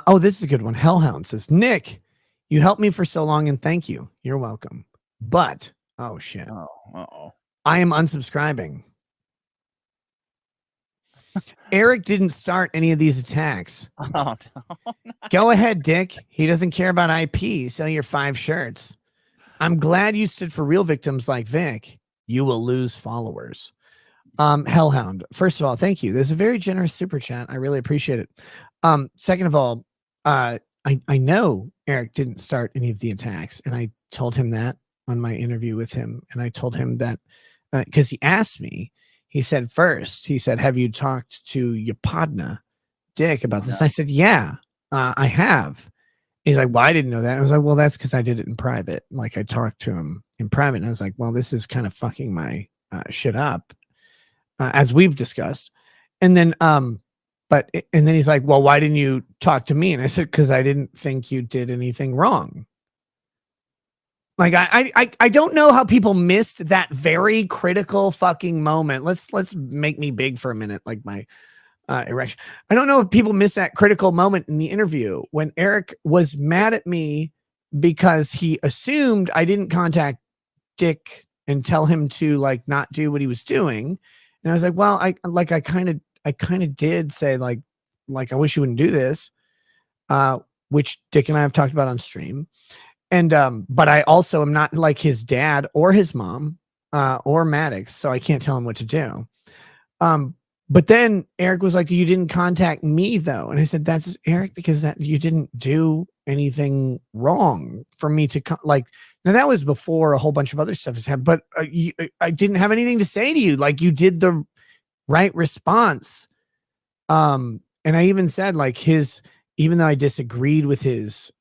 Oh, this is a good one. Hellhound says, Nick, you helped me for so long and thank you. You're welcome. But, oh shit. Oh, uh-oh. I am unsubscribing. Eric didn't start any of these attacks. Oh, no. Go ahead, Dick. He doesn't care about IP. Sell your 5 shirts. I'm glad you stood for real victims like Vic. You will lose followers. Hellhound, first of all, thank you. There's a very generous super chat. I really appreciate it. Second of all, I know Eric didn't start any of the attacks, and I told him that on my interview with him. And I told him that because he asked me, he said, have you talked to your partner, Dick, about this? I said, yeah, I have. He's like, well, I didn't know that. I was like, well, that's because I did it in private. Like, I talked to him in private, and I was like, well, this is kind of fucking my shit up, as we've discussed. And then, and then he's like, well, why didn't you talk to me? And I said, because I didn't think you did anything wrong. Like, I don't know how people missed that very critical fucking moment. Let's make me big for a minute, like my erection. I don't know if people miss that critical moment in the interview when Eric was mad at me because he assumed I didn't contact Dick and tell him to like not do what he was doing. And I was like, well, I kind of did say like I wish you wouldn't do this, which Dick and I have talked about on stream. And but I also am not like his dad or his mom or Maddox, so I can't tell him what to do. But then Eric was like, you didn't contact me though. And I said, that's Eric, because that you didn't do anything wrong for me to like. Now that was before a whole bunch of other stuff has happened, but I didn't have anything to say to you. Like, you did the right response. And I even said like even though I disagreed with his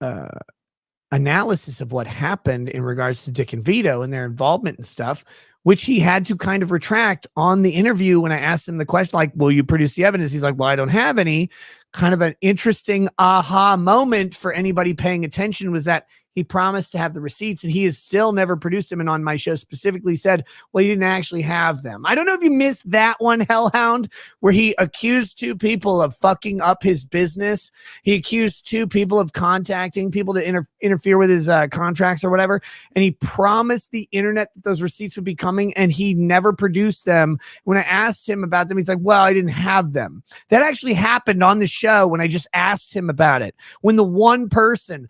analysis of what happened in regards to Dick and Vito and their involvement and stuff, which he had to kind of retract on the interview when I asked him the question, like, will you produce the evidence? He's like, well, I don't have any. Kind of an interesting aha moment for anybody paying attention was that he promised to have the receipts and he has still never produced them. And on my show specifically said, well, he didn't actually have them. I don't know if you missed that one, Hellhound, where he accused 2 people of fucking up his business. He accused 2 people of contacting people to interfere with his contracts or whatever. And he promised the internet that those receipts would be coming, and he never produced them. When I asked him about them, he's like, well, I didn't have them. That actually happened on the show when I just asked him about it. When the one person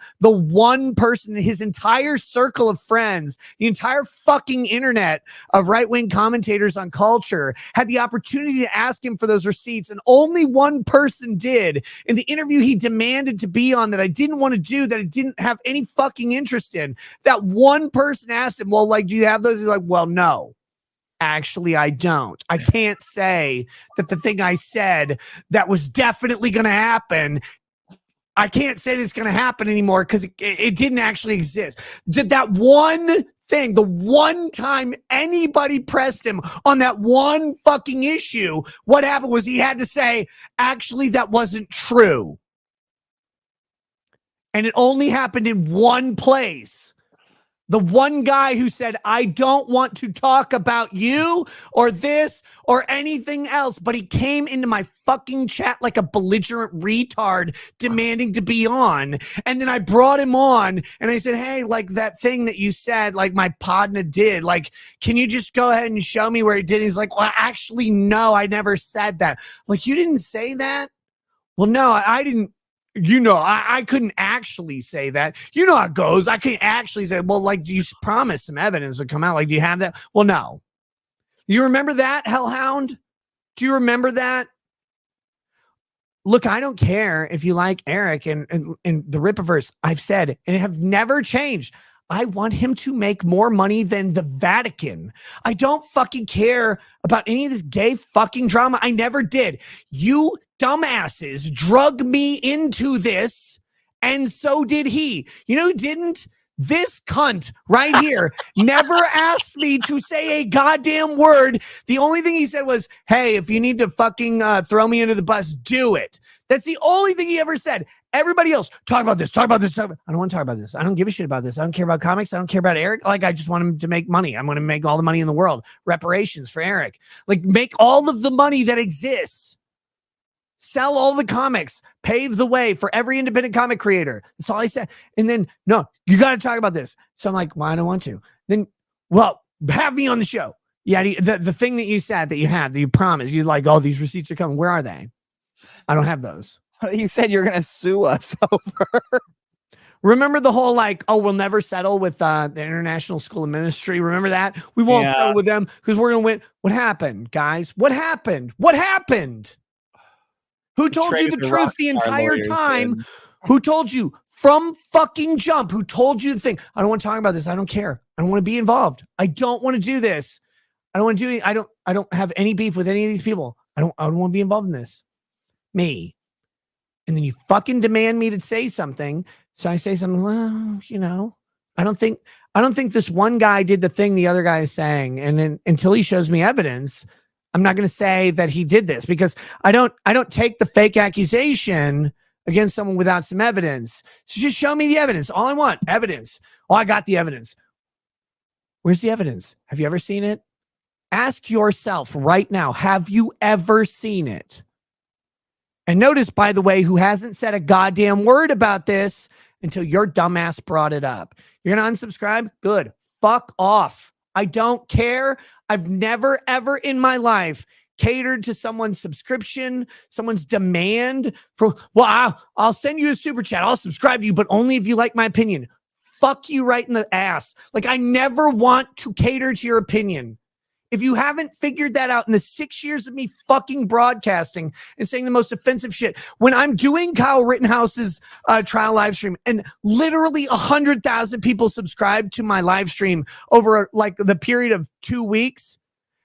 in his entire circle of friends, the entire fucking internet of right-wing commentators on culture had the opportunity to ask him for those receipts, and only one person did in the interview he demanded to be on that I didn't want to do, that I didn't have any fucking interest in. That one person asked him, well, like, do you have those? He's like, well, no. Actually, I don't. I can't say that the thing I said that was definitely going to happen, I can't say that's going to happen anymore because it didn't actually exist. That one thing, the one time anybody pressed him on that one fucking issue, what happened was he had to say, actually, that wasn't true. And it only happened in one place. The one guy who said, I don't want to talk about you or this or anything else, but he came into my fucking chat like a belligerent retard demanding to be on. And then I brought him on and I said, hey, like that thing that you said, like my partner did, like, can you just go ahead and show me where he did? He's like, well, actually, no, I never said that. Like, you didn't say that? Well, no, I didn't. You know, I couldn't actually say that. You know how it goes. I couldn't actually say, well, like, you promised some evidence to come out. Like, do you have that? Well, no. You remember that, Hellhound? Do you remember that? Look, I don't care if you like Eric and the Rippaverse. I've said, and have never changed. I want him to make more money than the Vatican. I don't fucking care about any of this gay fucking drama. I never did. You dumbasses drug me into this, and so did he. You know who didn't? This cunt right here never asked me to say a goddamn word. The only thing he said was, hey, if you need to fucking throw me under the bus, do it. That's the only thing he ever said. Everybody else, talk about this, talk about this. I don't want to talk about this. I don't give a shit about this. I don't care about comics. I don't care about Eric. Like, I just want him to make money. I'm going to make all the money in the world. Reparations for Eric. Like, make all of the money that exists. Sell all the comics, pave the way for every independent comic creator. That's all I said. And then, no, you got to talk about this. So I'm like, well, I don't want to. Then, well, have me on the show. Yeah, the thing that you said that you had, that you promised, you like, oh, these receipts are coming. Where are they? I don't have those. You said you're going to sue us over. Remember the whole like, oh, we'll never settle with the International School of Ministry. Remember that? We won't settle with them because we're going to win. What happened, guys? What happened? What happened? Who told you the truth the entire time? Who told you from fucking jump? Who told you the thing? I don't want to talk about this. I don't care. I don't want to be involved. I don't want to do this. I don't want to do any, I don't have any beef with any of these people. I don't want to be involved in this. Me. And then you fucking demand me to say something. So I say something, well, you know, I don't think this one guy did the thing the other guy is saying. And then until he shows me evidence, I'm not going to say that he did this because I don't take the fake accusation against someone without some evidence. So just show me the evidence. All I want, evidence. Oh, I got the evidence. Where's the evidence? Have you ever seen it? Ask yourself right now, have you ever seen it? And notice, by the way, who hasn't said a goddamn word about this until your dumbass brought it up. You're going to unsubscribe? Good. Fuck off. I don't care. I've never, ever in my life catered to someone's subscription, someone's demand for, well, I'll send you a super chat. I'll subscribe to you, but only if you like my opinion. Fuck you right in the ass. Like, I never want to cater to your opinion. If you haven't figured that out in the 6 years of me fucking broadcasting and saying the most offensive shit, when I'm doing Kyle Rittenhouse's trial live stream and literally 100,000 people subscribe to my live stream over like the period of 2 weeks,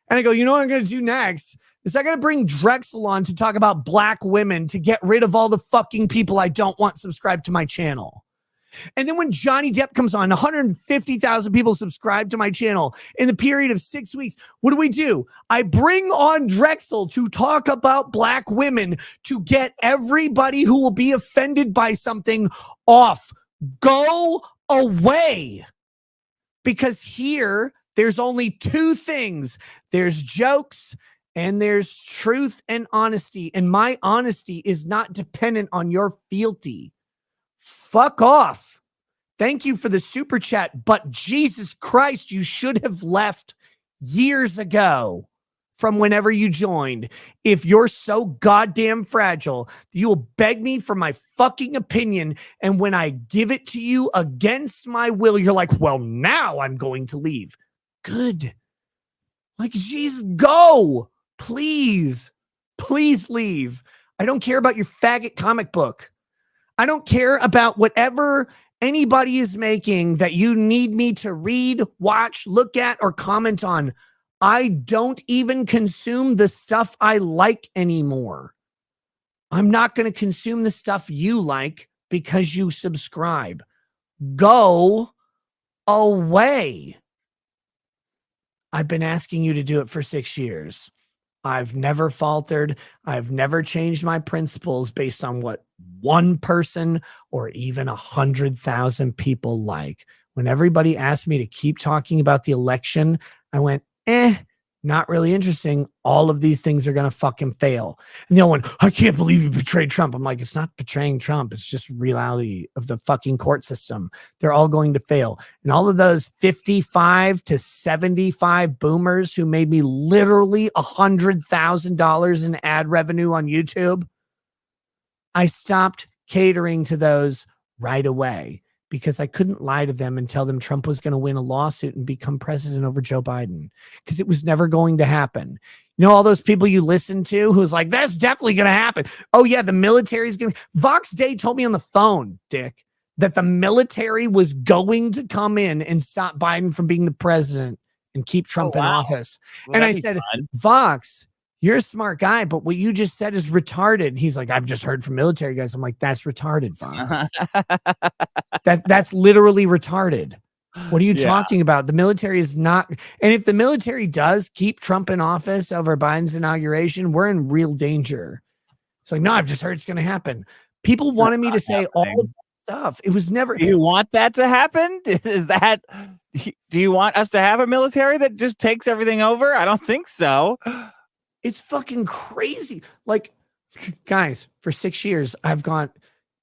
and I go, you know what I'm going to do next? Is I'm going to bring Drexel on to talk about black women to get rid of all the fucking people I don't want subscribed to my channel. And then when Johnny Depp comes on, 150,000 people subscribe to my channel in the period of 6 weeks. What do? I bring on Drexel to talk about black women to get everybody who will be offended by something off. Go away. Because here, there's only two things. There's jokes and there's truth and honesty. And my honesty is not dependent on your fealty. Fuck off. Thank you for the super chat, but Jesus Christ, you should have left years ago from whenever you joined. If you're so goddamn fragile, you will beg me for my fucking opinion, and when I give it to you against my will, you're like, well, now I'm going to leave. Good. Like, Jesus, go. Please. Please leave. I don't care about your faggot comic book. I don't care about whatever anybody is making that you need me to read, watch, look at, or comment on. I don't even consume the stuff I like anymore. I'm not going to consume the stuff you like because you subscribe. Go away. I've been asking you to do it for 6 years. I've never faltered. I've never changed my principles based on what one person or even 100,000 people like. When everybody asked me to keep talking about the election, I went, not really interesting. All of these things are going to fucking fail. And the other one, I can't believe you betrayed Trump. I'm like, it's not betraying Trump. It's just reality of the fucking court system. They're all going to fail. And all of those 55 to 75 boomers who made me literally $100,000 in ad revenue on YouTube, I stopped catering to those right away because I couldn't lie to them and tell them Trump was going to win a lawsuit and become president over Joe Biden, because it was never going to happen. You know, all those people you listen to who's like, that's definitely going to happen. Oh yeah, the military is going to. Vox Day told me on the phone, Dick, that the military was going to come in and stop Biden from being the president and keep Trump in office. Well, and I said, fun. Vox, you're a smart guy, but what you just said is retarded. He's like, I've just heard from military guys. I'm like, that's retarded, Vox. That's literally retarded. What are you talking about? The military is not. And if the military does keep Trump in office over Biden's inauguration, we're in real danger. It's like, no, I've just heard it's going to happen. People wanted me to say all of that stuff. It was never. Do you want that to happen? Do you want us to have a military that just takes everything over? I don't think so. It's fucking crazy. Like, Guys, for 6 years, I've gone.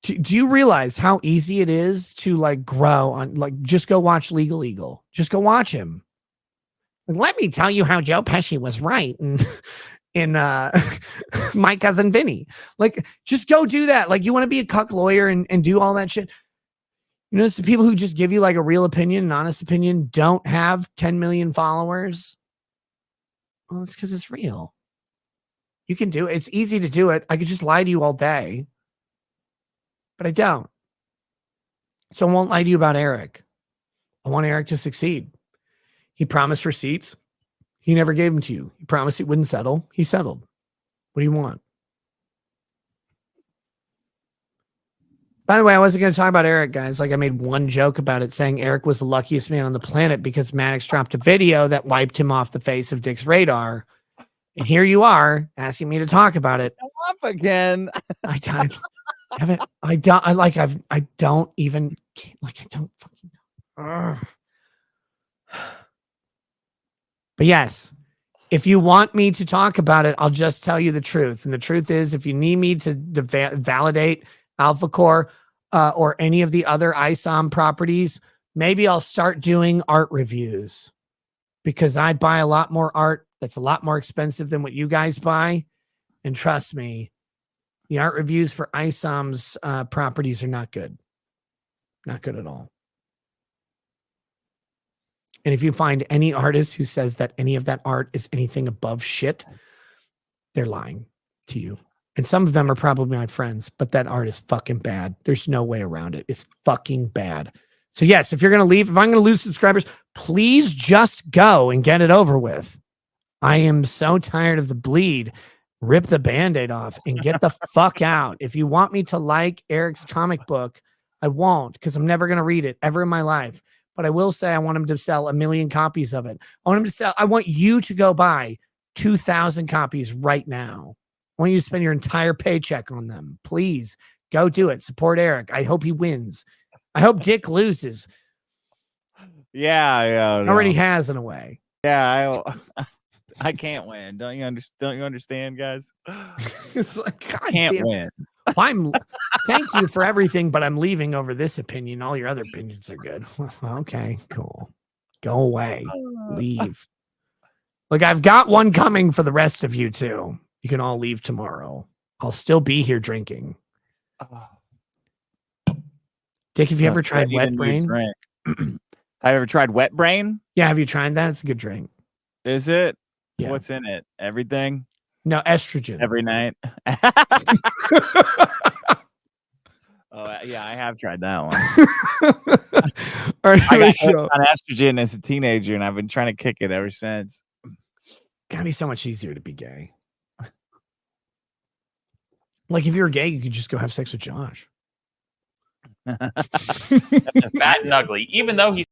Do you realize how easy it is to like grow on? Like, just go watch Legal Eagle. Just go watch him. Like, let me tell you how Joe Pesci was right in My Cousin Vinny. Like, just go do that. Like, you want to be a cuck lawyer and do all that shit. You notice the people who just give you like a real opinion, an honest opinion, don't have 10 million followers. Well, it's because it's real. You can do it. It's easy to do it. I could just lie to you all day, but I don't. So I won't lie to you about Eric. I want Eric to succeed. He promised receipts. He never gave them to you. He promised he wouldn't settle. He settled. What do you want? By the way, I wasn't going to talk about Eric, guys. Like, I made one joke about it, saying Eric was the luckiest man on the planet because Maddox dropped a video that wiped him off the face of Dick's radar. And here you are asking me to talk about it. Up again. I haven't. I don't. I don't even. Like, I don't fucking. Ugh. But yes, if you want me to talk about it, I'll just tell you the truth. And the truth is, if you need me to validate AlphaCore or any of the other ISOM properties, maybe I'll start doing art reviews because I buy a lot more art that's a lot more expensive than what you guys buy. And trust me, the art reviews for ISOM's properties are not good. Not good at all. And if you find any artist who says that any of that art is anything above shit, they're lying to you. And some of them are probably my friends, but that art is fucking bad. There's no way around it. It's fucking bad. So yes, if you're going to leave, if I'm going to lose subscribers, please just go and get it over with. I am so tired of the bleed. Rip the Band-Aid off and get the fuck out. If you want me to like Eric's comic book, I won't, because I'm never going to read it ever in my life. But I will say I want him to sell 1 million copies of it. I want you to go buy 2,000 copies right now. I want you to spend your entire paycheck on them. Please go do it. Support Eric. I hope he wins. I hope Dick loses. Yeah. Already has in a way. Yeah, I can't win. Don't you understand, guys? It's like, God Can't damn. win. Thank you for everything, but I'm leaving over this opinion. All your other opinions are good. Okay, cool. Go away. Leave. Look, I've got one coming for the rest of you too. You can all leave tomorrow. I'll still be here drinking. Dick, have you ever tried Wet Brain? Have I ever tried Wet Brain? Yeah, have you tried that? It's a good drink. Is it? Yeah. What's in it? Everything? No, estrogen. Every night? Oh, yeah, I have tried that one. All right, I got hooked on estrogen as a teenager, and I've been trying to kick it ever since. Gotta be so much easier to be gay. Like, if you're gay, you could just go have sex with Josh. Fat and ugly, even though he's